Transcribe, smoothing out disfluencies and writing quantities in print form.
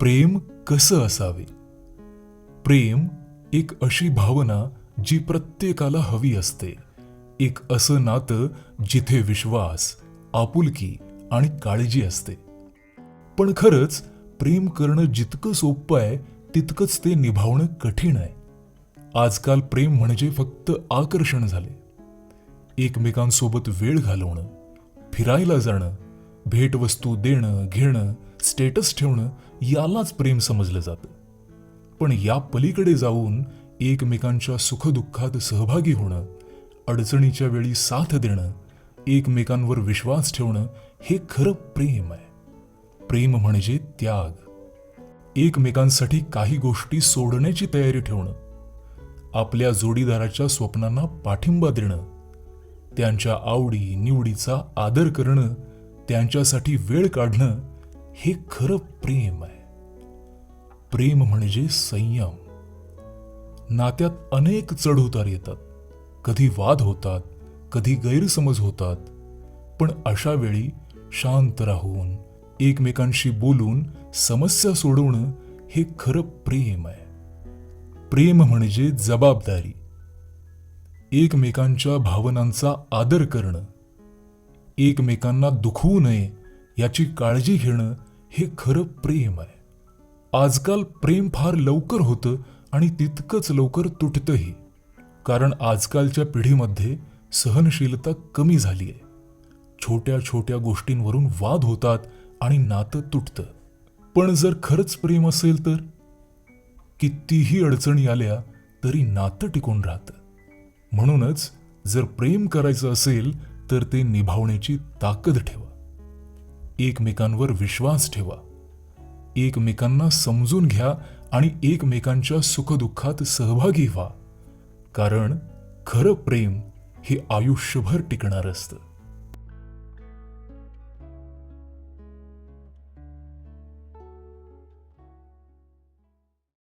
प्रेम कसं असावे? प्रेम एक अशी भावना जी प्रत्येकाला हवी असते. एक असं नातं जिथे विश्वास, आपुलकी आणि काळजी असते. पण खरंच प्रेम करणं जितकं सोपं आहे तितकंच ते निभावणं कठीण आहे. आजकाल प्रेम म्हणजे फक्त आकर्षण झाले. एकमेकांसोबत वेळ घालवणं, फिरायला जाणं, भेटवस्तू देणं घेणं, स्टेटस ठेवणं यालाच प्रेम समजलं जातं. पण या पलीकडे जाऊन एकमेकांच्या सुखदुःखात सहभागी होणं, अडचणीच्या वेळी साथ देणं, एकमेकांवर विश्वास ठेवणं हे खरं प्रेम आहे. प्रेम म्हणजे त्याग. एकमेकांसाठी काही गोष्टी सोडण्याची तयारी ठेवणं, आपल्या जोडीदाराच्या स्वप्नांना पाठिंबा देणं, त्यांच्या आवडी निवडीचा आदर करणं, त्यांच्यासाठी वेळ काढणं हे खरं प्रेम आहे. प्रेम म्हणजे संयम. नात्यात अनेक चढउतार येतात. कधी वाद होतात, कधी गैरसमज होतात. पण अशा वेळी शांत राहून एकमेकांशी बोलून समस्या सोडवणं हे खरं प्रेम आहे. प्रेम म्हणजे जबाबदारी. एकमेकांच्या भावनांचा आदर करणं, एकमेकांना दुखवू नये याची काळजी घेणं हे खरं प्रेम आहे. आजकाल प्रेम फार लवकर होतं आणि तितकंच लवकर तुटतंही. कारण आजकालच्या पिढीमध्ये सहनशीलता कमी झाली आहे. छोट्या छोट्या गोष्टींवरून वाद होतात आणि नातं तुटतं. पण जर खरंच प्रेम असेल तर कितीही अडचणी आल्या तरी नातं टिकून राहतं. म्हणूनच जर प्रेम करायचं असेल तर ते निभावण्याची ताकद ठेवा. एकमेकांवर विश्वास ठेवा. एकमेकांना समजून घ्या आणि एकमेकांच्या सुखदुःखात सहभागी व्हा. कारण खरं प्रेम हे आयुष्यभर टिकणार असतं.